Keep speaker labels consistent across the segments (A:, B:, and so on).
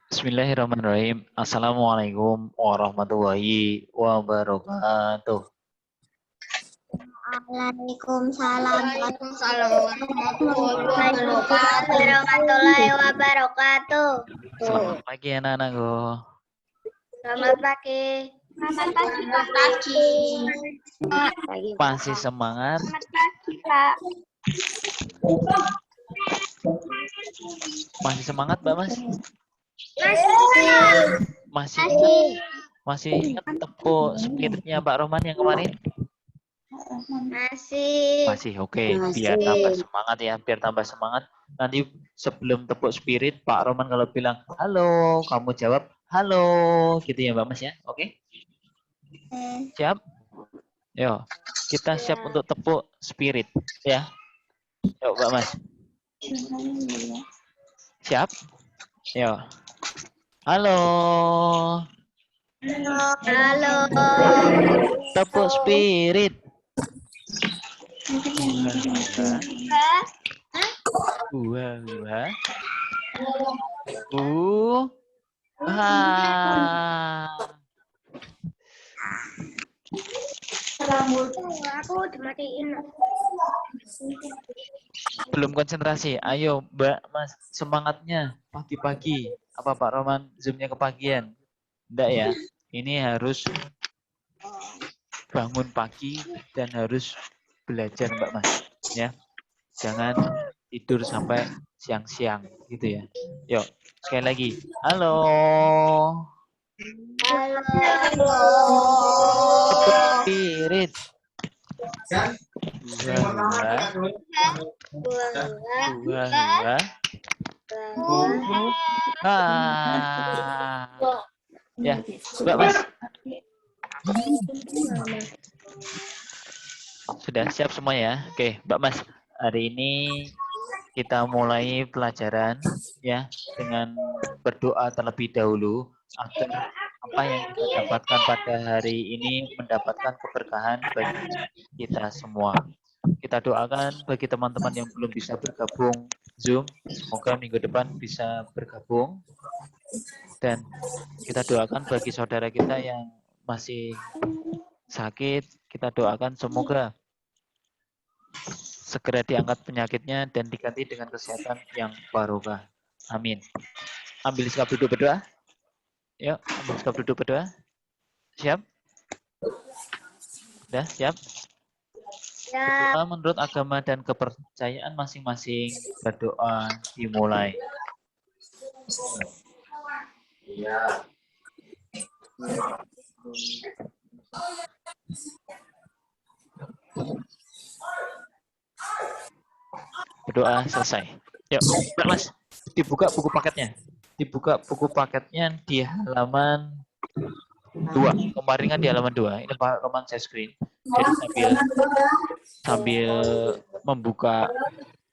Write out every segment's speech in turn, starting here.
A: Bismillahirrahmanirrahim. Assalamualaikum warahmatullahi wabarakatuh.
B: Waalaikumsalam warahmatullahi wabarakatuh.
A: Selamat pagi anak-anakku.
B: Selamat pagi. Selamat pagi.
A: Masih semangat?
B: Selamat pagi, Pak.
A: Masih semangat, Mbak Mas? Masih ingat tepuk spiritnya Pak Rohman yang kemarin? Masih, oke. Biar tambah semangat ya, biar tambah semangat. Nanti sebelum tepuk spirit, Pak Rohman kalau bilang halo, kamu jawab halo, gitu ya Mbak Mas ya, oke? Siap? Yo, kita siap untuk tepuk spirit ya. Yuk Mbak Mas. Siap? Yo. Halo.
B: Halo.
A: Tepuk spirit.
B: Aku dimatiin.
A: Belum konsentrasi. Ayo Mbak Mas, semangatnya pagi-pagi. Apa Pak Roman zoomnya kepagian? Enggak ya. Ini harus bangun pagi dan harus belajar Mbak Mas. Ya, jangan tidur sampai siang-siang gitu ya. Yuk, sekali lagi. Halo.
B: Halo.
A: Spirit. Ya, Mbak Mas. Sudah siap semua ya? Oke, Mbak Mas. Hari ini kita mulai pelajaran ya dengan berdoa terlebih dahulu agar apa yang kita dapatkan pada hari ini mendapatkan keberkahan bagi kita semua. Kita doakan bagi teman-teman yang belum bisa bergabung Zoom, semoga minggu depan bisa bergabung. Dan kita doakan bagi saudara kita yang masih sakit, kita doakan semoga segera diangkat penyakitnya dan diganti dengan kesehatan yang barokah. Amin. Ambil sikap duduk berdoa. Yuk, ambil sikap duduk berdoa. Siap? Sudah, siap? Berdoa menurut agama dan kepercayaan masing-masing. Berdoa dimulai. Berdoa selesai. Yuk, Mbak Mas, dibuka buku paketnya. Dibuka buku paketnya di halaman 2. Kemarin kan di halaman 2. Ini Pak Roman saya screen. Jadi sambil membuka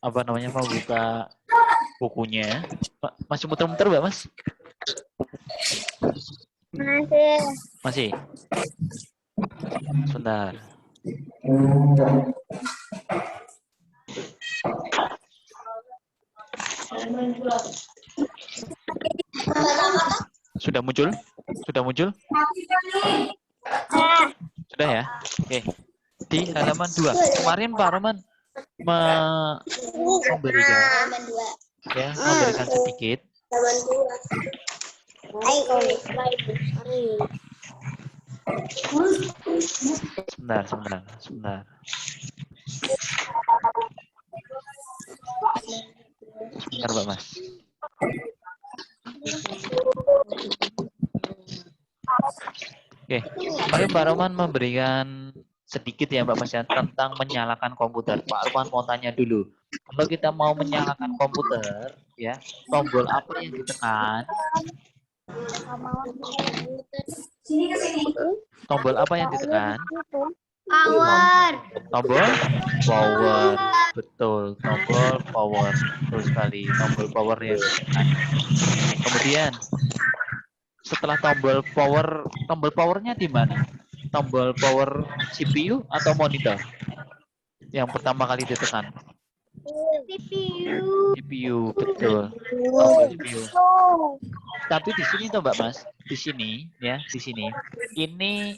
A: membuka bukunya. Masih muter-muter Mbak Mas? Masih. Sebentar. Sudah muncul? Sudah muncul? Sudah ya? Oke. Di halaman 2. Kemarin Pak Roman memberikan sedikit. Sebentar. Sebentar Mbak Mas. Oke, kemarin Pak Roman memberikan sedikit ya Mbak Mas tentang menyalakan komputer. Pak Roman mau tanya dulu, kalau kita mau menyalakan komputer, ya tombol apa yang ditekan? Tombol apa yang ditekan?
B: Power.
A: Tombol power. Betul, tombol power. Betul sekali, tombol power yang ditekan. Kemudian setelah tombol powernya di mana? Tombol power CPU atau monitor? Yang pertama kali ditekan.
B: CPU.
A: CPU, betul. Tombol CPU. Tapi di sini toh Mbak Mas, di sini ya, di sini ini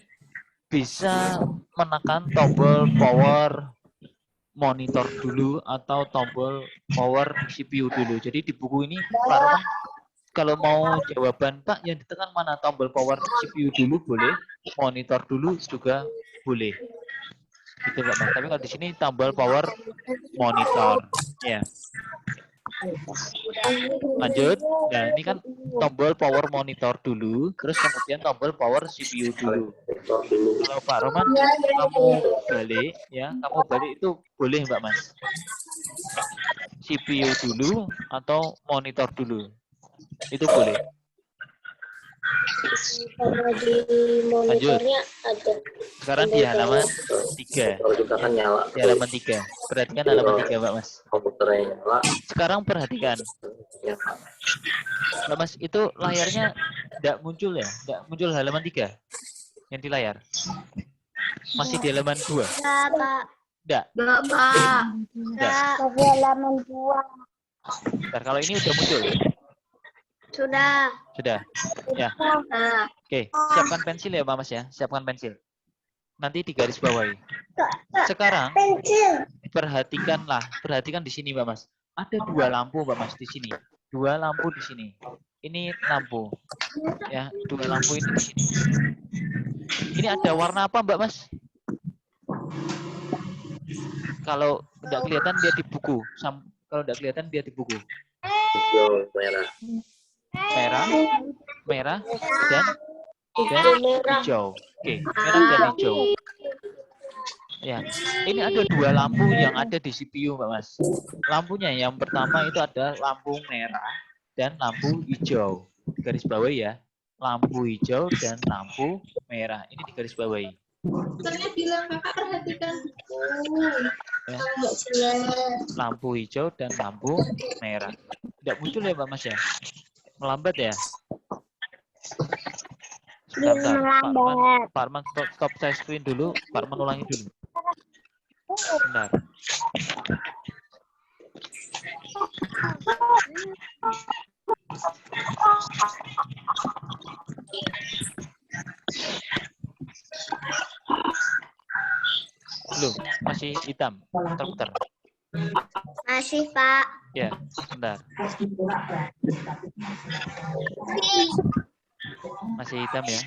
A: bisa menekan tombol power monitor dulu atau tombol power CPU dulu. Jadi di buku ini Pak Roman kalau mau jawaban Pak yang ditekan mana, tombol power CPU dulu boleh, monitor dulu juga boleh. Gitu Pak Mas. Tapi kalau di sini tombol power monitor. Ya. Lanjut. Nah, ini kan tombol power monitor dulu, terus kemudian tombol power CPU dulu. Kalau Pak Roman kamu balik ya, kamu balik itu boleh Mbak Mas. CPU dulu atau monitor dulu. Itu boleh.
C: Karena di monitornya ada.
A: Sekarang di halaman 3. Di halaman 3. Perhatikan halaman 3 Mbak Mas.
D: Komputernya nyala.
A: Sekarang perhatikan. Mbak Mas, itu layarnya tidak muncul ya? Tidak muncul halaman 3 yang di layar. Masih di halaman 2.
B: Enggak, Pak.
A: Tidak.
B: Enggak, Pak.
A: Tidak.
C: Di halaman 2.
A: Bentar, kalau ini udah muncul.
B: Sudah.
A: Sudah. Ya.
B: Nah,
A: Oke, siapkan pensil ya Mbak Mas ya. Siapkan pensil. Nanti di garis bawahi. Sekarang
C: Pensil.
A: perhatikan di sini Mbak Mas. Ada 2 lampu Mbak Mas di sini. 2 lampu di sini. Ini lampu. Ya, 2 lampu ini di sini. Ini ada warna apa Mbak Mas? Kalau tidak kelihatan dia di buku. Kalau tidak kelihatan dia di buku.
D: Hijau, merah.
A: Merah dan
C: Merah.
A: hijau. Oke, merah dan hijau. Ya, ini ada 2 lampu yang ada di CPU Mbak Mas. Lampunya yang pertama itu ada lampu merah dan lampu hijau. Di garis bawahi ya. Lampu hijau dan lampu merah. Ini di garis bawahi.
E: Saya bilang kakak perhatikan
A: Ya.
E: nggak jelas.
A: Lampu hijau dan lampu merah. Tidak muncul ya Mbak Mas ya? Melambat ya? Sebentar, Pak Arman stop share screen dulu. Pak Arman ulangi dulu. Benar. Belum, masih hitam. Putar-putar.
B: masih, Pak.
A: Ya, bentar. Masih hitam ya.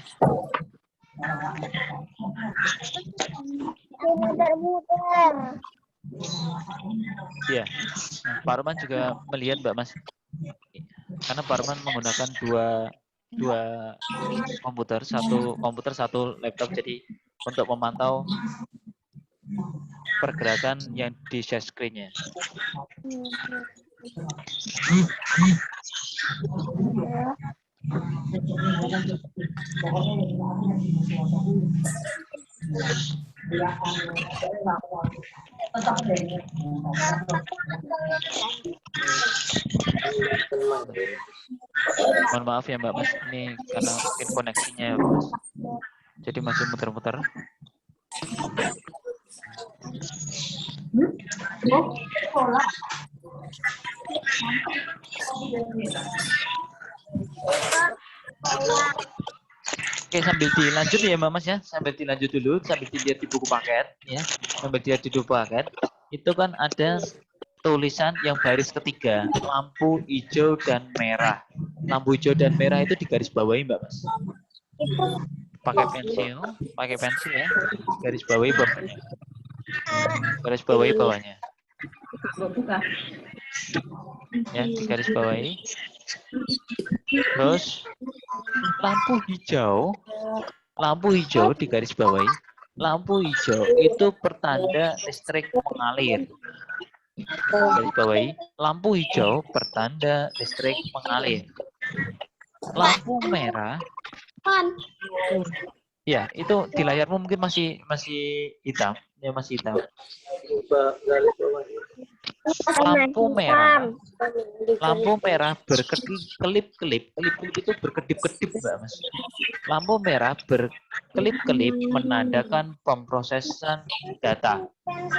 C: Muter-muter.
A: Iya. Nah, Pak Arman juga melihat Mbak Mas. Karena Pak Arman menggunakan dua komputer, satu laptop, jadi untuk memantau pergerakan yang di share screen-nya. Mohon maaf ya Mbak Mas, ini karena mungkin koneksinya ya Mbak Mas. Jadi masih muter-muter. Oke, sambil dilanjut ya Mbak Mas ya, sambil dilanjut dulu, sambil dilihat di buku paket ya, sambil dilihat di buku paket, itu kan ada tulisan yang baris ketiga, lampu hijau dan merah. Lampu hijau dan merah itu di garis bawahi Mbak Mas. Pakai pensil ya, garis bawahi bawahnya. Garis bawahi bawahnya. Ya, di garis bawahi. Terus lampu hijau di garis bawahi. Lampu hijau itu pertanda listrik mengalir. Garis bawahi, lampu hijau pertanda listrik mengalir. Lampu merah, ya itu di layarmu mungkin masih hitam, ya masih hitam. Lampu merah berkelip-kelip itu berkedip-kedip Mbak Mas. Lampu merah berkelip-kelip menandakan pemrosesan data.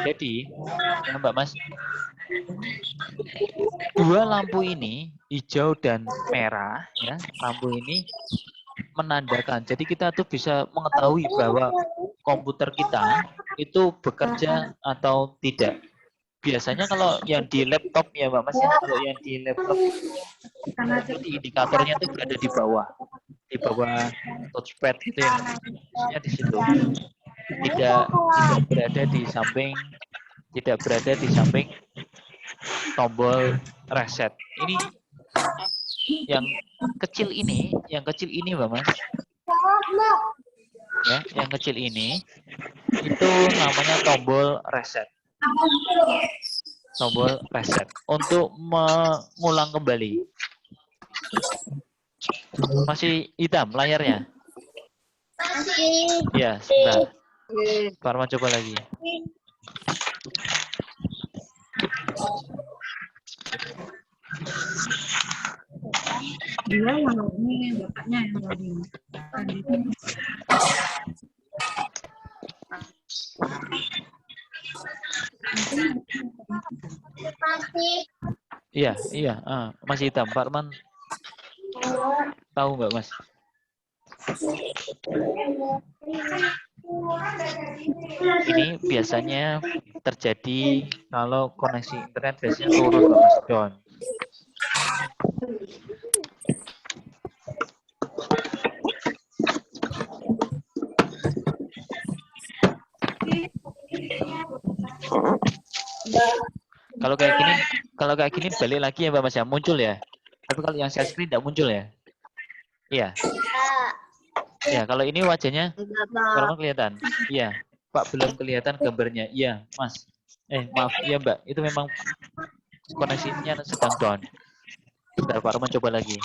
A: Jadi ya Mbak Mas, Dua lampu ini, hijau dan merah, ya, lampu ini menandakan. Jadi kita tuh bisa mengetahui bahwa komputer kita itu bekerja atau tidak. Biasanya kalau yang di laptop ya Mbak Mas ya, kalau yang di laptop jadi indikatornya tuh berada di bawah touchpad gitu ya, maksudnya di situ. Tidak berada di samping, tidak berada di samping tombol reset. Ini yang kecil ini Mbak Mas. Ya, yang kecil ini itu namanya tombol reset. Tombol reset untuk mengulang kembali. Masih hitam layarnya?
B: Masih.
A: Ya, sebentar. Parma coba lagi.
E: Dia yang ini bapaknya yang loading.
B: Masih.
A: Iya, masih hitam. Pak Arman tahu nggak Mas? Ini biasanya terjadi kalau koneksi internet biasanya turun Pak Mas, down. Kalau kayak gini balik lagi ya Mbak Mas ya, muncul ya. Tapi kalau yang share screen tidak muncul ya. Iya. Ya, kalau ini wajahnya Pak kelihatan. Iya. Pak belum kelihatan gambarnya. Iya, Mas. Maaf, iya Mbak. Itu memang koneksinya sedang down. Bentar, Pak Roman coba lagi.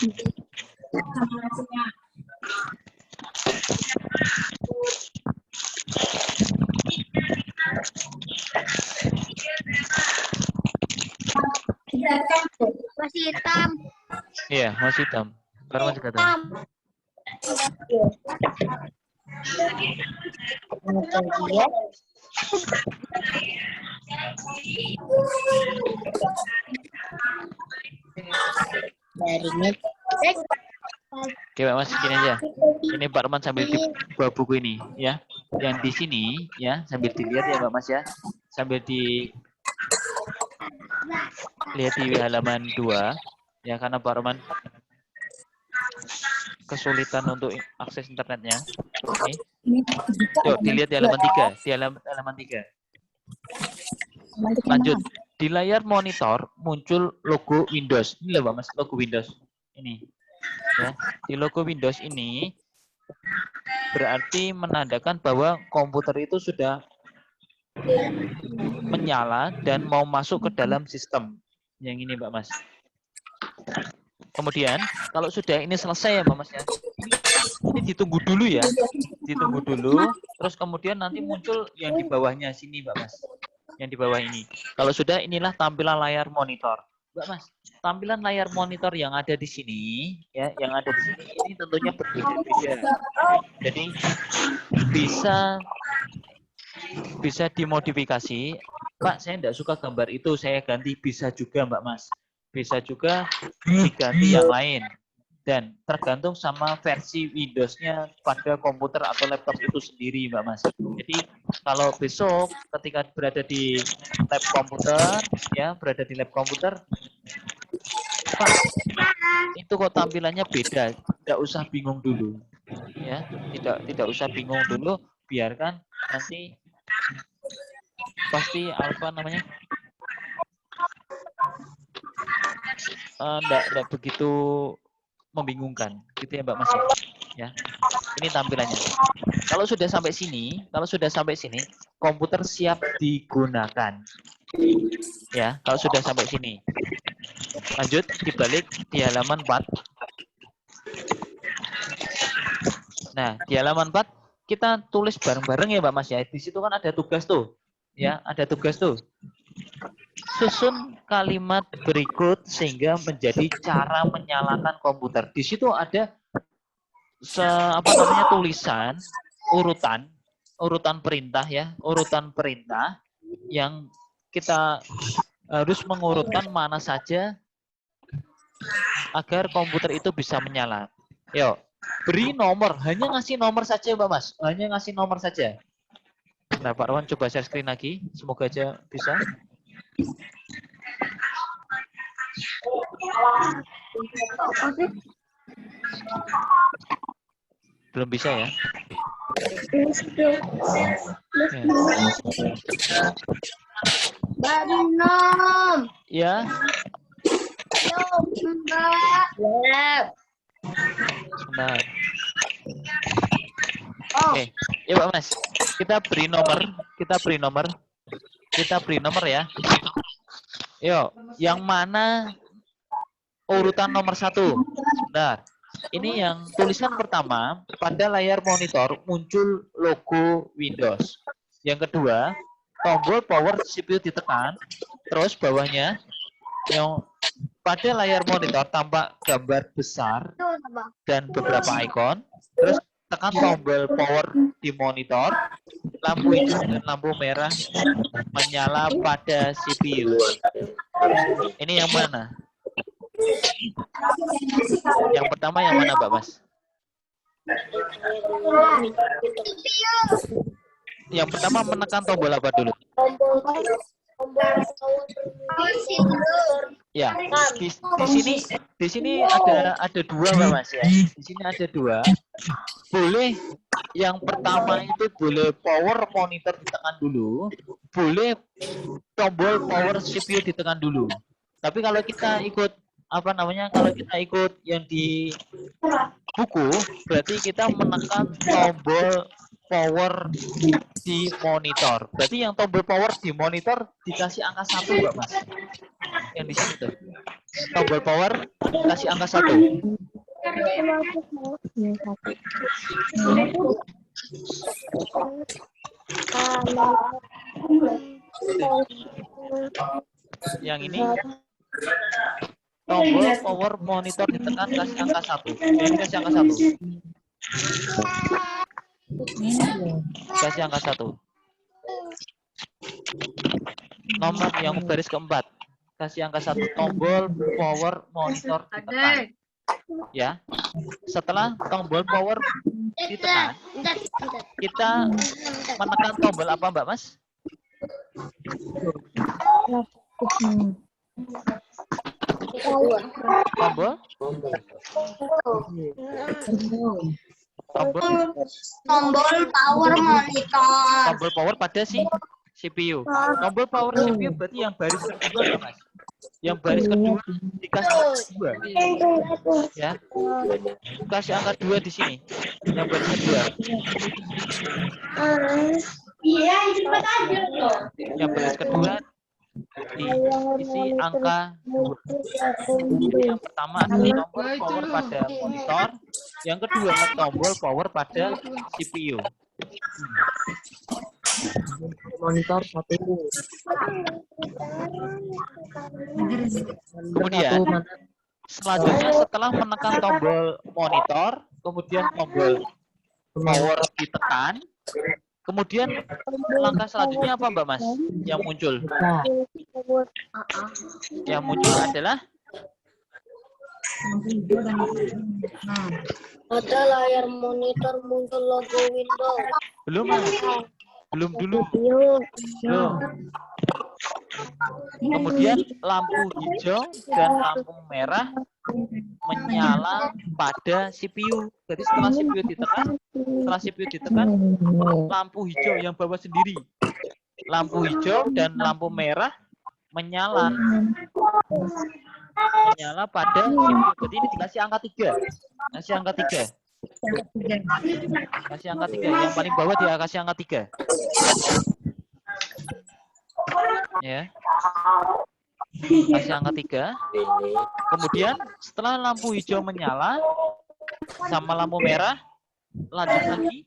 B: Masih hitam.
A: Iya, masih hitam. Pak Roman juga tahu. Oke, Pak Mas, gini aja. Ini Pak Roman sambil di buah buku ini, ya. Yang di sini, ya, sambil dilihat ya, Pak Mas ya. Sambil lihat di halaman 2, ya, karena Pak Roman kesulitan untuk akses internetnya. Oke. Yuk, dilihat di halaman 3, di halaman 3. Lanjut. Di layar monitor muncul logo Windows. Ini loh, Pak Mas, logo Windows. Ini. Ya, di logo Windows ini berarti menandakan bahwa komputer itu sudah menyala dan mau masuk ke dalam sistem. Yang ini, Mbak Mas. Kemudian, kalau sudah ini selesai ya, Mbak Mas ya. Ini ditunggu dulu ya. Ditunggu dulu, terus kemudian nanti muncul yang di bawahnya sini, Mbak Mas. Yang di bawah ini. Kalau sudah, inilah tampilan layar monitor. Mbak Mas, tampilan layar monitor yang ada di sini, ya, yang ada di sini ini tentunya berbeda-beda. Jadi bisa dimodifikasi. Pak, saya tidak suka gambar itu, saya ganti. Bisa juga, Mbak Mas. Bisa juga diganti yang lain. Dan tergantung sama versi Windows-nya pada komputer atau laptop itu sendiri, Mbak Mas. Jadi kalau besok ketika berada di lab komputer, ya, berada di lab komputer, Pak, itu kok tampilannya beda, tidak usah bingung dulu, ya, tidak usah bingung dulu, biarkan nanti pasti apa namanya, enggak begitu membingungkan, gitu ya Mbak Mas ya. Ini tampilannya. Kalau sudah sampai sini, komputer siap digunakan. Ya, kalau sudah sampai sini. Lanjut, dibalik di halaman 4. Nah, di halaman 4 kita tulis bareng-bareng ya Mbak Mas ya. Di situ kan ada tugas tuh. Ya, ada tugas tuh. Susun kalimat berikut sehingga menjadi cara menyalakan komputer. Di situ ada tulisan urutan perintah ya, urutan perintah yang kita harus mengurutkan mana saja agar komputer itu bisa menyala. Yuk, beri nomor. Hanya ngasih nomor saja, Mbak Mas. Hanya ngasih nomor saja. Nah, Pak Rowan coba share screen lagi. Semoga aja bisa. Belum bisa ya?
B: Banom.
A: Ya,
B: Mbak.
A: sebentar. Oke, ya Pak Mas. Kita beri nomor. Kita beri nomor ya. Yuk, yang mana urutan nomor 1? Sebentar. Ini yang tulisan pertama, pada layar monitor muncul logo Windows. Yang kedua, tombol power CPU ditekan, terus bawahnya yang pada layar monitor tampak gambar besar dan beberapa ikon, terus tekan tombol power di monitor, lampu hijau dan lampu merah menyala pada CPU. Ini yang mana? Yang pertama yang mana, Mbak Mas? Yang pertama menekan tombol apa dulu? Ya, di sini ada dua, Mbak Mas ya. Di sini ada dua. Boleh yang pertama itu boleh power monitor ditekan dulu, boleh tombol power CPU ditekan dulu. Tapi kalau kita ikut kalau kita ikut yang di buku, berarti kita menekan tombol power di monitor. Berarti yang tombol power di monitor dikasih angka 1, Mbak Mas. Yang di sini tuh. Tombol power dikasih angka 1. Yang ini tombol power monitor ditekan kasih angka 1. Ini kasih angka 1. Kasih angka 1. Nomor yang baris keempat. Kasih angka 1. Tombol power monitor ditekan. Ya. Setelah tombol power ditekan, kita menekan tombol apa, Mbak Mas? Tombol
B: power monitor.
A: Tombol power pada CPU. Tombol power CPU berarti yang baris kedua, ya, Mas. Yang baris kedua dikasih angka 2. Ya. Kasih angka 2 di sini. Yang baris kedua.
B: Iya, cepat aja loh.
A: Yang baris kedua diisi angka 2. Yang pertama adalah tombol power pada monitor, yang kedua tombol power pada CPU.
F: Monitor 1.
A: Kemudian selanjutnya setelah menekan tombol monitor, kemudian tombol power ditekan, kemudian langkah selanjutnya apa, Mbak Mas? Yang muncul? Yang muncul adalah
C: Pada layar monitor muncul logo Windows.
A: belum, Mas. Belum dulu. Belum. Kemudian lampu hijau dan lampu merah menyala pada CPU. Jadi setelah CPU ditekan, lampu hijau yang bawah sendiri. Lampu hijau dan lampu merah menyala pada CPU. Berarti ini dikasih angka 3. Kasih angka 3. Kasih angka 3. Yang paling bawah dia kasih angka 3. Ya. Kasih angka 3. Kemudian setelah lampu hijau menyala sama lampu merah, lanjut lagi.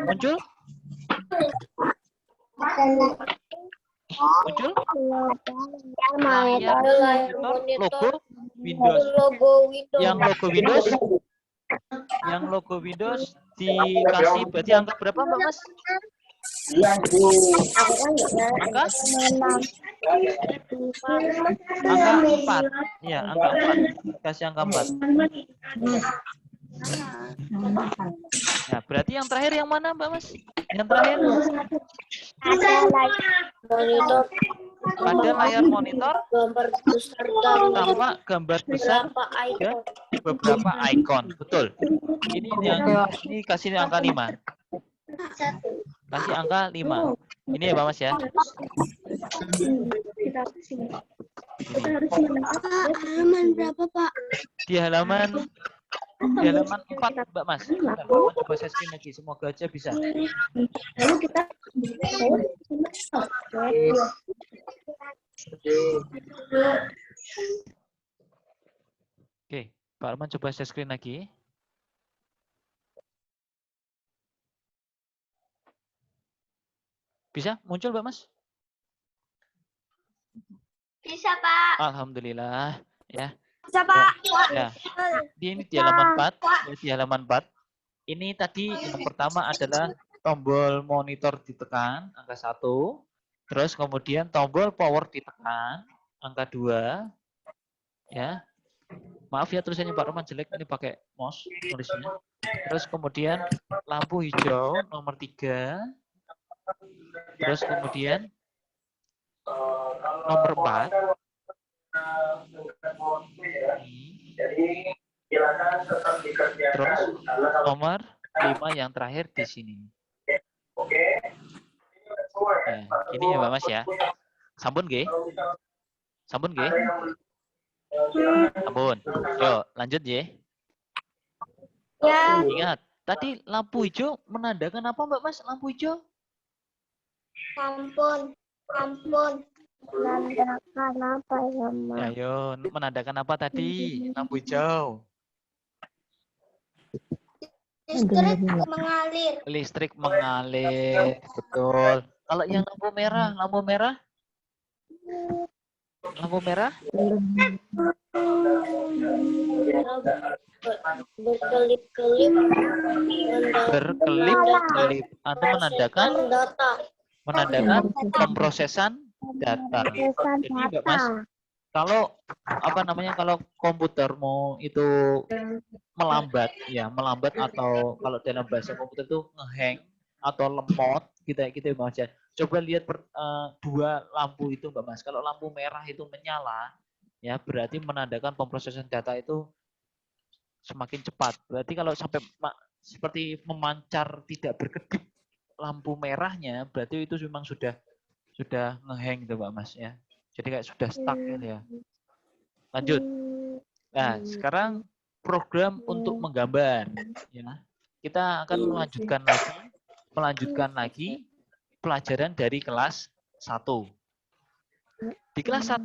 A: Muncul? Muncul? Layar monitor logo Windows. Yang logo Windows dikasih berarti angka berapa, Mbak Mas?
C: Aku kan nggak
A: Angka?
C: mengenal.
A: Angka 4. Ya, angka 4. Kasih angka 4. Nah, berarti yang terakhir yang mana, Mbak Mas? Yang terakhir
C: Ada monitor
A: pada layar monitor
C: gambar besar dan
A: tampak gambar besar
C: beberapa
A: dan
C: icon.
A: beberapa icon. Betul. Ini kasih angka 5. Kasih angka 5. Ini ya, Mbak Mas ya.
C: Halaman berapa, Pak?
A: Di halaman 4, Mbak Mas. Bentar, Mbak Mas coba saya screen lagi. Semoga aja bisa. Oke, Pak Arman coba saya screen lagi. Bisa muncul, Mbak Mas?
B: Bisa, Pak.
A: Alhamdulillah. Ya.
B: Bisa, Pak.
A: Ya. Ini di halaman 4. Ya, di halaman 4. Ini tadi yang pertama adalah tombol monitor ditekan, angka 1. Terus kemudian tombol power ditekan, angka 2. Ya. Maaf ya tulisannya Pak Roman jelek, ini pakai mouse tulisnya. Terus kemudian lampu hijau nomor 3. Terus kemudian nomor 4. Terus nomor 5 yang terakhir di sini. Nah, ini ya Mbak Mas ya. Sampun nggih? Sampun nggih? Sampun. Yuk, lanjut ya.
B: Ya.
A: Ingat, tadi lampu hijau menandakan apa Mbak Mas? Lampu hijau?
C: Ampun. Menandakan apa ya, Ma?
A: Ya, ayo, menandakan apa tadi? Lampu hijau.
C: Listrik mengalir.
A: Listrik mengalir, betul. Kalau yang lampu merah? Lampu merah?
C: Berkelip-kelip.
A: Berkelip-kelip. Atau menandakan
C: Data.
A: pemrosesan data. Jadi Mbak Mas, kalau kalau komputermu itu melambat atau kalau dalam bahasa komputer itu ngehang atau lemot gitu ya Mas ya. Coba lihat dua lampu itu Mbak Mas. Kalau lampu merah itu menyala ya berarti menandakan pemrosesan data itu semakin cepat. Berarti kalau sampai seperti memancar tidak berkedip lampu merahnya berarti itu memang sudah ngehang gitu Mbak Mas ya. Jadi kayak sudah stuck gitu ya. Lanjut. Nah, sekarang program untuk menggambar ya. Kita akan melanjutkan lagi pelajaran dari kelas 1. Di kelas 1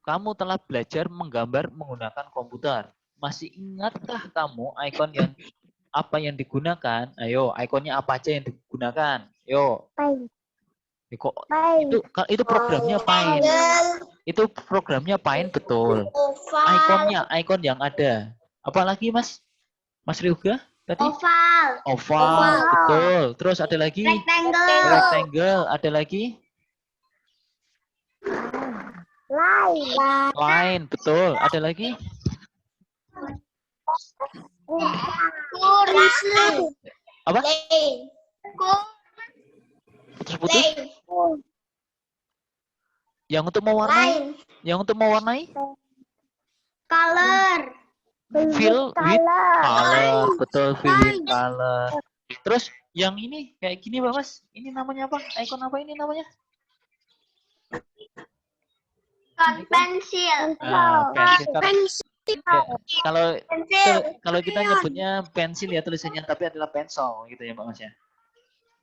A: kamu telah belajar menggambar menggunakan komputer. Masih ingatkah kamu ikon apa yang digunakan? Ayo, ikonnya apa aja yang digunakan? Yo. Itu programnya Paint. Itu programnya Paint betul. Ikon yang ada. Apalagi Mas Ryuga tadi? Oval, betul. Terus ada lagi? Rectangle, ada lagi? Line, betul. Ada lagi? Apa? Putus-putus? Yang untuk mewarnai?
B: Color.
A: Fill with color, betul, fill with color. Terus yang ini kayak gini Mbak Mas, ini namanya apa? Icon apa ini namanya?
B: Pensil.
A: Nah, pensil. Kalau kita nyebutnya pensil ya tulisannya, tapi adalah pensel gitu ya Mbak Mas ya.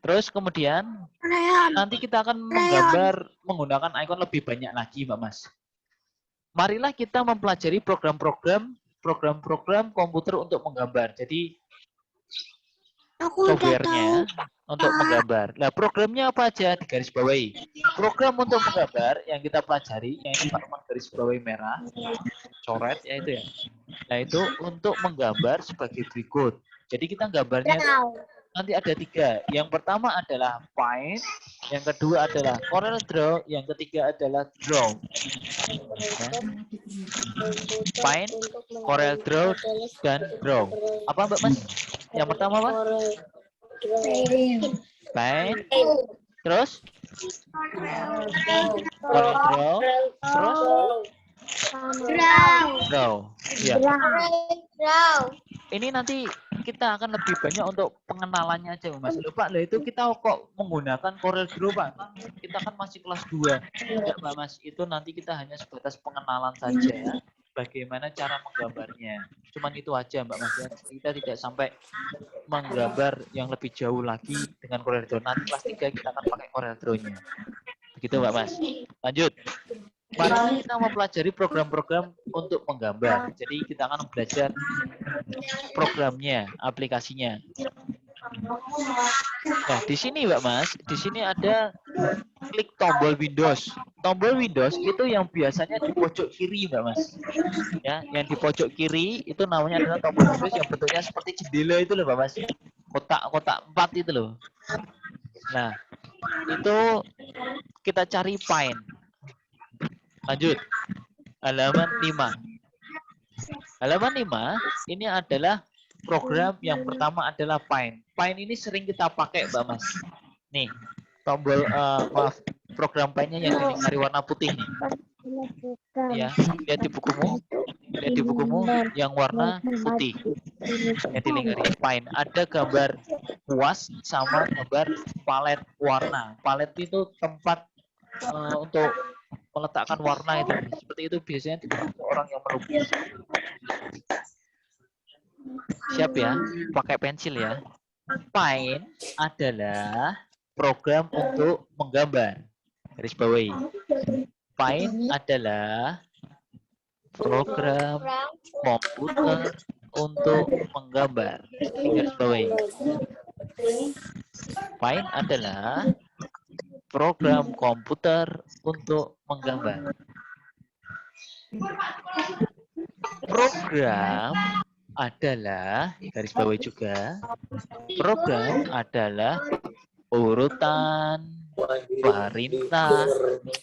A: Terus kemudian nanti kita akan menggambar menggunakan icon lebih banyak lagi Mbak Mas. Marilah kita mempelajari program-program komputer untuk menggambar. Jadi softwarenya untuk menggambar. Nah, programnya apa aja digarisbawahi. Program untuk menggambar yang kita pelajari, yang ini Pak garis bawahi merah, coret ya itu ya. Nah, itu untuk menggambar sebagai berikut. Jadi kita gambarnya nanti ada 3. Yang pertama adalah Paint, yang kedua adalah Corel Draw, yang ketiga adalah Draw. Ya. Paint, Corel Draw, dan Draw. Apa Mbak Mas? Yang pertama apa? Paint, terus Corel Draw, terus Draw. Ya. Ini nanti kita akan lebih banyak untuk pengenalannya aja Mas. Loh Pak, itu kita kok menggunakan Corel Draw Pak? Kita kan masih kelas 2. Tidak Mbak Mas, itu nanti kita hanya sebatas pengenalan saja. Bagaimana cara menggambarnya. Cuman itu aja Mbak Mas. Kita tidak sampai menggambar yang lebih jauh lagi dengan Corel Draw. Nanti kelas 3 kita akan pakai Corel Draw-nya. Begitu Mbak Mas. Lanjut. Mari kita mempelajari program-program untuk menggambar. Jadi kita akan belajar programnya, aplikasinya. Nah, di sini Mbak Mas, di sini ada klik tombol Windows. Tombol Windows itu yang biasanya di pojok kiri Mbak Mas. Ya, yang di pojok kiri itu namanya adalah tombol Windows yang bentuknya seperti jendela itu loh Mbak Mas. Kotak-kotak 4 itu loh. Nah, itu kita cari Paint. Lanjut. Halaman 5. Halaman 5 ini adalah program yang pertama adalah Paint. Paint ini sering kita pakai Mbak Mas. Nih, tombol maaf, program Paint-nya yang dilingkari warna putih nih. Ya, lihat di bukumu. Lihat di bukumu yang warna putih. Yang dilingkari Paint. Ada gambar kuas sama gambar palet warna. Palet itu tempat untuk meletakkan warna itu. Seperti itu biasanya digunakan orang yang melukis. Siap ya, pakai pensil ya. Paint adalah program untuk menggambar. Garis bawahi. Paint adalah program komputer untuk menggambar. Garis bawahi. Paint adalah program komputer untuk menggambar. Program adalah, garis bawahi juga, program adalah urutan perintah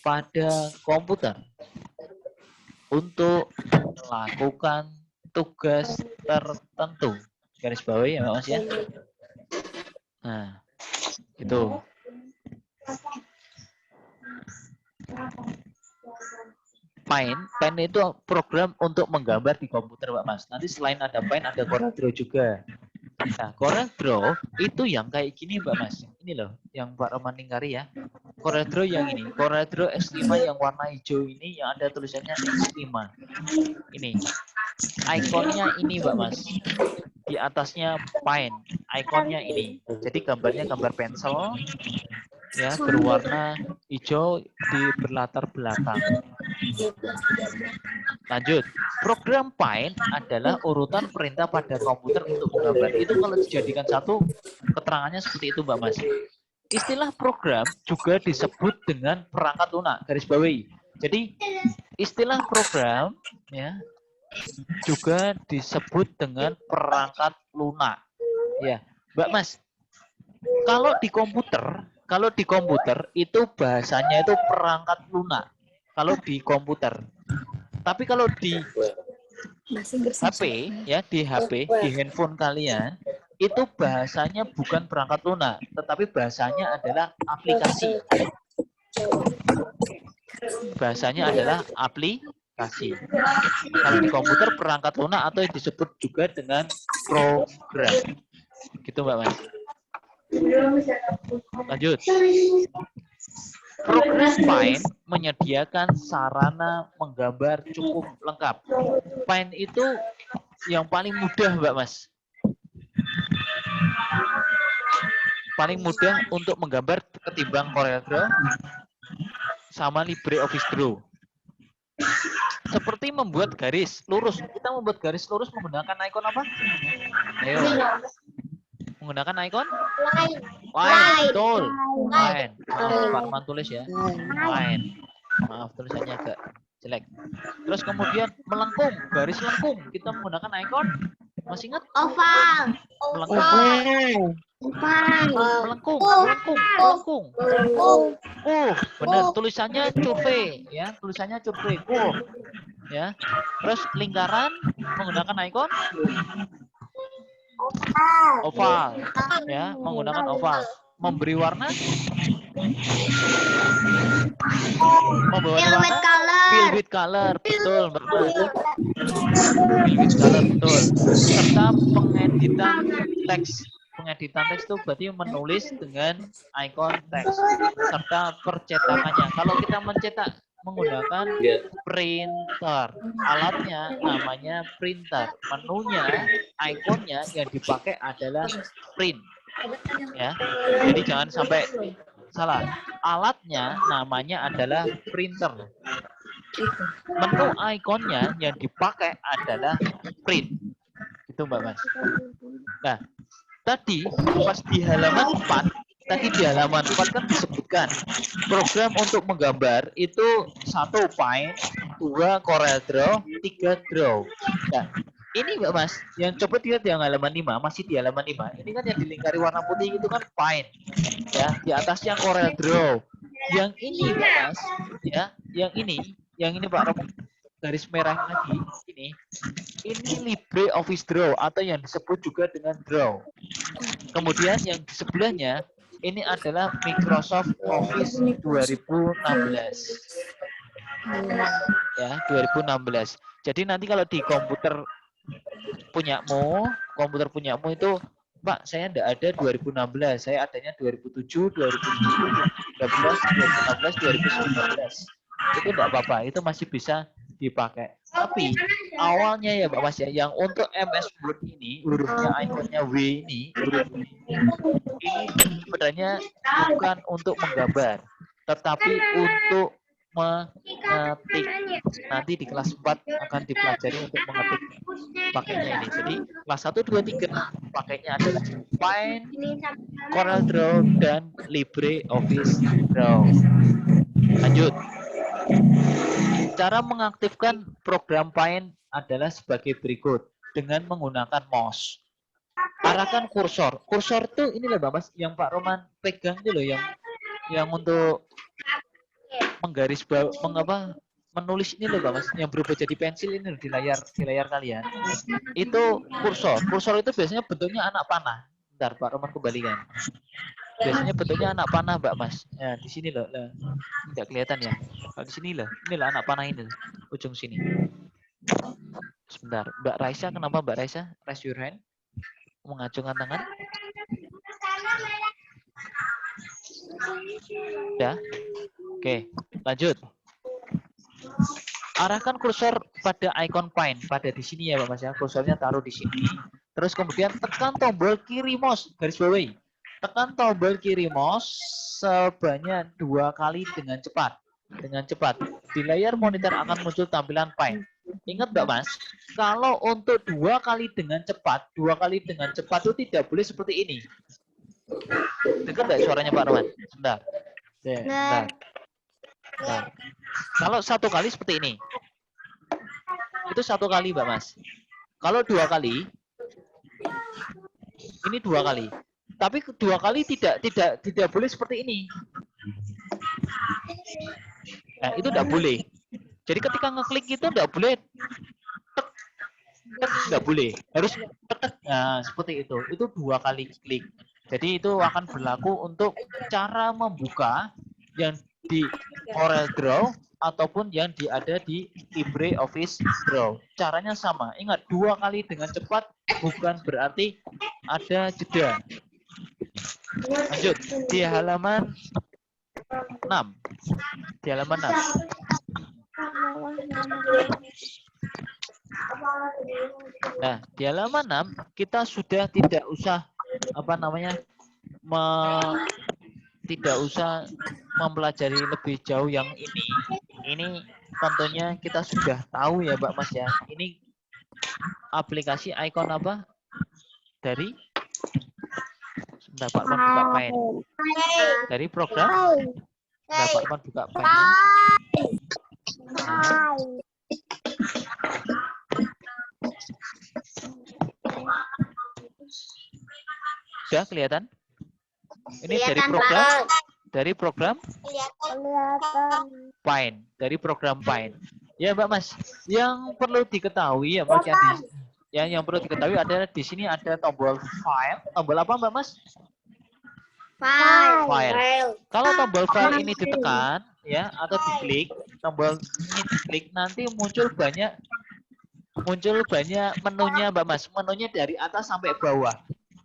A: pada komputer untuk melakukan tugas tertentu. Garis bawahi ya Mas ya. Nah, itu. Paint itu program untuk menggambar di komputer Pak Mas. Nanti selain ada Paint ada Corel Draw juga. Nah, Corel Draw itu yang kayak gini Mbak Mas. Ini loh, yang Pak Roman lingkari ya. Corel Draw yang ini. Corel Draw X5 yang warna hijau ini yang ada tulisannya X5. Ini. Ikonnya ini Mbak Mas. Di atasnya Paint. Ikonnya ini. Jadi gambarnya gambar pensel. Ya, berwarna hijau di berlatar belakang. Lanjut, program Paint adalah urutan perintah pada komputer untuk menggambar. Itu kalau dijadikan satu, keterangannya seperti itu Mbak Mas. Istilah program juga disebut dengan perangkat lunak, garis bawahi. Jadi istilah program ya juga disebut dengan perangkat lunak. Ya, Mbak Mas. Kalau di komputer itu bahasanya itu perangkat lunak. Kalau di komputer. Tapi kalau di HP ya, di handphone kalian itu bahasanya bukan perangkat lunak, tetapi bahasanya adalah aplikasi. Bahasanya adalah aplikasi. Kalau di komputer perangkat lunak atau disebut juga dengan program. Gitu Mbak Mas. Lanjut. Program Paint menyediakan sarana menggambar cukup lengkap. Paint itu yang paling mudah Mbak Mas. Paling mudah untuk menggambar ketimbang Corel Draw sama LibreOffice Draw. Seperti membuat garis lurus. Kita membuat garis lurus menggunakan ikon apa? Ayo. Menggunakan ikon? Line. Betul. Line. Maaf, Pak Arman tulis ya. Line. Maaf, tulisannya agak jelek. Terus kemudian melengkung. Garis lengkung. Kita menggunakan ikon. Masih ingat?
B: Oval.
A: Melengkung. Melengkung, melengkung, melengkung. Benar. Tulisannya curve, ya. Tulisannya curve. Ya. Terus lingkaran menggunakan ikon oval, ya. Menggunakan oval. Memberi warna. Membawa warna. Fill with color, betul, Mbak Mas. Fill with color, betul. Serta pengeditan teks. Pengeditan teks itu berarti menulis dengan ikon teks serta percetakannya. Kalau kita mencetak menggunakan printer, alatnya namanya printer, menunya, ikonnya yang dipakai adalah print, ya. Jadi jangan sampai salah. Alatnya namanya adalah printer. Menu ikonnya yang dipakai adalah print. Itu Mbak Mas. Nah, tadi pas di halaman 4, kan disebutkan program untuk menggambar itu 1 Paint, 2 Corel Draw, 3 Draw. Nah, ini Mbak Mas, yang coba lihat yang halaman 5, masih di halaman 5. Ini kan yang dilingkari warna putih itu kan Paint. Ya, di atasnya Corel Draw. Yang ini Mbak Mas, ya, yang ini Pak Romo, garis merah lagi ini LibreOffice Draw atau yang disebut juga dengan Draw. Kemudian yang di sebelahnya ini adalah Microsoft Office 2016. Ya, 2016. Jadi nanti kalau di komputer punyamu itu, Pak, saya tidak ada 2016, saya adanya 2007, 2013, 2016, 2019. Itu tidak apa-apa, itu masih bisa dipakai. Tapi awalnya ya Mbak Mas ya, yang untuk MS Word ini hurufnya ikonnya W ini, huruf ini sebenarnya bukan untuk menggambar, tetapi untuk mengetik. Nanti di kelas 4 akan dipelajari untuk mengetik pakainya ini. Jadi kelas 1, 2, 3 pakainya adalah Paint, Corel Draw, dan LibreOffice Draw. Lanjut. Cara mengaktifkan program Paint adalah sebagai berikut. Dengan menggunakan mouse. Arahkan kursor. Kursor itu ini loh Mbak Mas, yang Pak Roman pegang itu loh, yang untuk menggaris menulis ini loh Mbak Mas, yang berubah jadi pensil ini loh, di layar kalian. Itu kursor. Kursor itu biasanya bentuknya anak panah. Bentar Pak Roman kembalikan. Biasanya bentuknya anak panah Mbak Mas. Ya, di sini loh. Tidak kelihatan ya. Kalau di sini loh. Inilah anak panah ini. Ujung sini. Sebentar. Mbak Raisa, kenapa Mbak Raisa? Raise your hand. Mengacungkan tangan. Sudah? Oke, lanjut. Arahkan kursor pada ikon Paint. Pada di sini ya Mbak Mas ya. Kursornya taruh di sini. Terus kemudian tekan tombol kiri mouse. Garis bawahi. Tekan tombol kiri mouse sebanyak 2 kali dengan cepat. Di layar monitor akan muncul tampilan Paint. Ingat Mbak Mas, kalau untuk 2 kali dengan cepat itu tidak boleh seperti ini. Dengar nggak suaranya Pak Roman? Sebentar. Nah. Kalau 1 kali seperti ini, itu 1 kali Mbak Mas. Kalau 2 kali, ini 2 kali. Tapi 2 kali tidak boleh seperti ini. Nah, itu tidak boleh. Jadi ketika ngeklik itu tidak boleh, tidak boleh. Harus tetek. Nah, seperti itu. Itu 2 kali klik. Jadi itu akan berlaku untuk cara membuka yang di Corel Draw ataupun yang ada di LibreOffice Draw. Caranya sama. Ingat, 2 kali dengan cepat bukan berarti ada jeda. Lanjut di halaman 6. Nah, di halaman 6 kita sudah tidak usah tidak usah mempelajari lebih jauh yang ini. Ini tentunya kita sudah tahu ya Mbak Mas ya. Ini aplikasi ikon apa? Dari Pak Man buka Paint. Dari program Pak Man buka Paint. Sudah kelihatan? Ini dari
B: Kelihatan,
A: program
B: Pak.
A: dari program
C: Kelihatan.
A: Pine, dari program Pine. Ya, Mbak Mas. Yang perlu diketahui ya, Mbak Candi. Yang perlu diketahui adalah di sini ada tombol file. Tombol apa, Mbak Mas? File. Kalau tombol file ini ditekan ya atau diklik, tombol ini diklik nanti muncul banyak menunya, Mbak Mas. Menunya dari atas sampai bawah.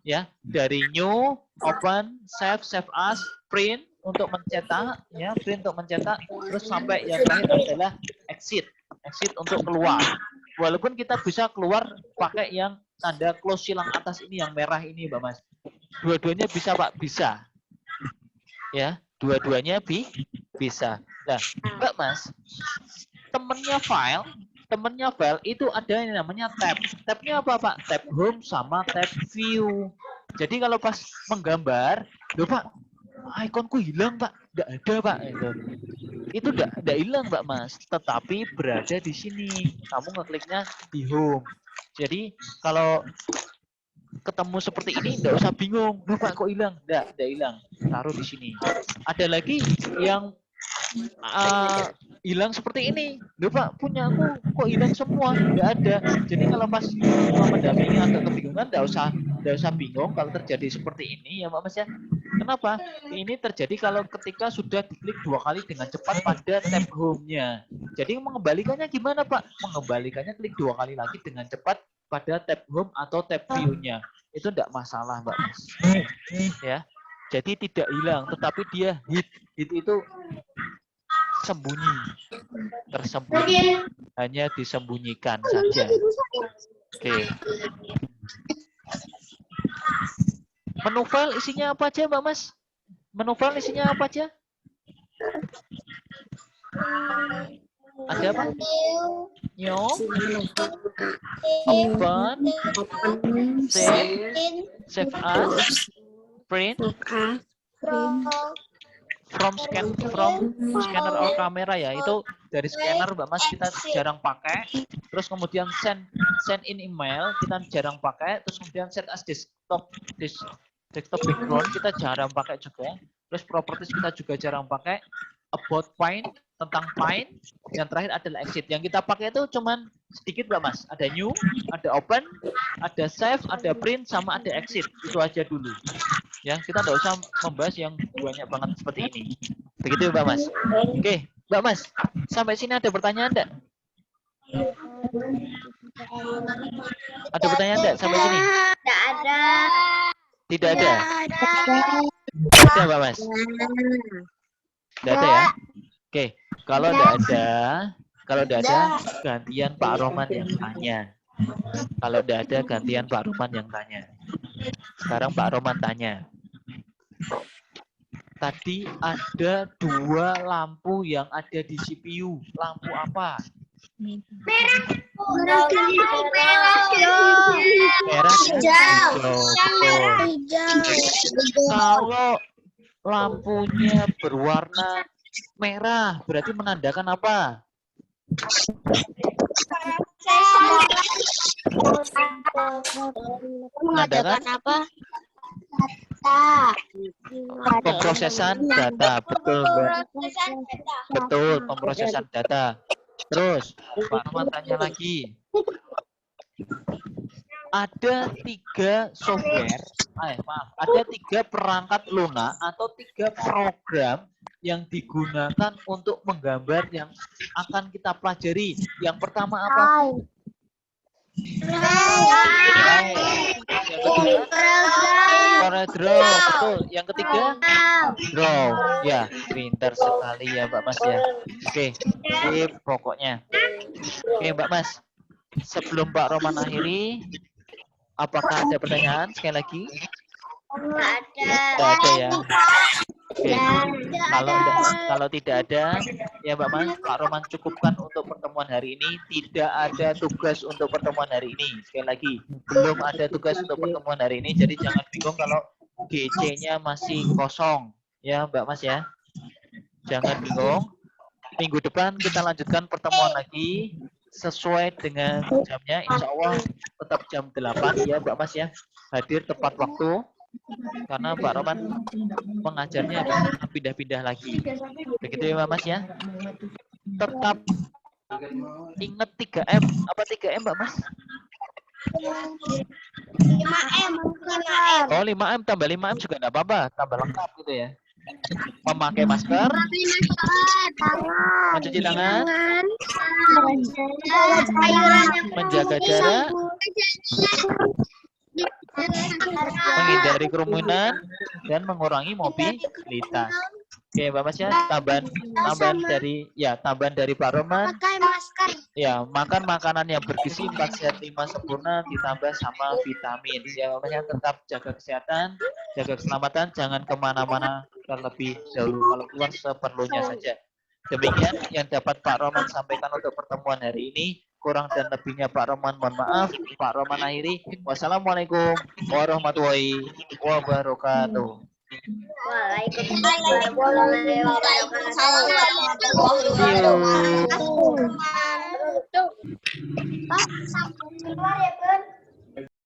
A: Ya, dari new, open, save as, print untuk mencetak, ya, print untuk mencetak, terus sampai yang terakhir adalah exit untuk keluar. Walaupun kita bisa keluar pakai yang tanda close silang atas ini yang merah ini, Mbak Mas. Dua-duanya bisa, Pak, bisa. Ya, dua-duanya bisa. Nah, Mbak Mas, temennya file itu ada yang namanya tab. Tabnya apa, Pak? Tab home sama tab view. Jadi kalau pas menggambar, loh Pak, ikonku hilang, Pak. Nggak ada, Pak. Itu nggak hilang, Mbak Mas. Tetapi berada di sini. Kamu ngekliknya di home. Jadi kalau ketemu seperti ini, nggak usah bingung. Loh Pak, kok hilang? Nggak hilang. Taruh di sini. Ada lagi yang hilang seperti ini. Loh Pak, punya aku kok hilang semua? Nggak ada. Jadi kalau pas mendampingi atau kebingungan, nggak usah bingung kalau terjadi seperti ini ya Mbak Mas ya. Kenapa? Ini terjadi kalau ketika sudah diklik 2 kali dengan cepat pada tab home-nya. Jadi mengembalikannya gimana Pak? Mengembalikannya klik 2 kali lagi dengan cepat pada tab home atau tab view-nya. Itu tidak masalah Mbak Mas. Ya. Jadi tidak hilang, tetapi dia hit itu tersembunyi, hanya disembunyikan saja. Oke. Menu file isinya apa aja, Mbak Mas? Menu file isinya apa aja? Ada apa? New, open, save as, print, from scanner or kamera ya, itu dari scanner Mbak Mas kita jarang pakai, terus kemudian send in email kita jarang pakai, terus kemudian set as desktop background kita jarang pakai juga, terus properties kita juga jarang pakai, about Pine tentang Pine, yang terakhir adalah exit. Yang kita pakai itu cuman sedikit Mbak Mas, ada new, ada open, ada save, ada print, sama ada exit, itu aja dulu. Ya, kita nggak usah membahas yang banyak banget seperti ini. Begitu Mbak Mas. Oke, Mbak Mas, sampai sini ada pertanyaan enggak? Ada pertanyaan enggak sampai sini?
B: Tidak ada.
A: Tidak ada. Ada Mbak Mas? Tidak ada ya? Oke, kalau tidak ada, gantian Pak Roman yang tanya. Kalau tidak ada, gantian Pak Roman yang tanya. Sekarang Pak Roman tanya. Tadi ada 2 lampu yang ada di CPU. Lampu apa?
B: Merah,
A: Merah,
B: hijau.
A: hijau. Kalau lampunya berwarna merah, berarti menandakan apa? Menandakan
B: apa?
A: pemrosesan data. Betul, Mbak. Betul, pemrosesan data. Terus, Pak Roman tanya lagi. Ada 3 software, ada 3 perangkat lunak atau 3 program yang digunakan untuk menggambar yang akan kita pelajari. Yang pertama apa? CorelDRAW, betul. Yang ketiga? Draw. Ya, pintar sekali ya Mbak Mas ya. Oke, ini pokoknya. Oke Mbak Mas, sebelum Pak Roman akhiri, apakah ada pertanyaan sekali lagi?
B: Tidak
A: ada ya. Oke. Kalau tidak ada, ya Mbak Mas, Pak Roman cukupkan untuk pertemuan hari ini. Tidak ada tugas untuk pertemuan hari ini. Sekali lagi, belum ada tugas untuk pertemuan hari ini. Jadi jangan bingung kalau GC-nya masih kosong, ya Mbak Mas ya. Jangan bingung. Minggu depan kita lanjutkan pertemuan lagi sesuai dengan jamnya. Insya Allah tetap jam 8 ya Mbak Mas ya. Hadir tepat waktu. Karena Pak Roman mengajarnya pindah-pindah lagi. Begitu ya Mas ya. Tetap ingat 3M. Apa 3M Mbak Mas?
B: 5M.
A: Oh 5M, tambah 5M juga enggak apa-apa. Tambah lengkap gitu ya. Memakai masker, mencuci tangan, menjaga jarak, menghindari kerumunan, dan mengurangi mobilitas. Oke, Mbak Mas ya, tambahan dari Pak Roman.
B: Pakai masker.
A: Ya, makan makanan yang bergizi 4 sehat 5 sempurna ditambah sama vitamin. Ya, Mbak Mas ya, tetap jaga kesehatan, jaga keselamatan, jangan kemana-mana terlebih dahulu. Kalau keluar seperlunya saja. Demikian yang dapat Pak Roman sampaikan untuk pertemuan hari ini. Kurang dan lebihnya Pak Roman mohon maaf. Pak Roman akhiri. Wassalamualaikum warahmatullahi wabarakatuh.
B: Waalaikumsalam warahmatullahi wabarakatuh. Pak, sampai keluar ya, Bun.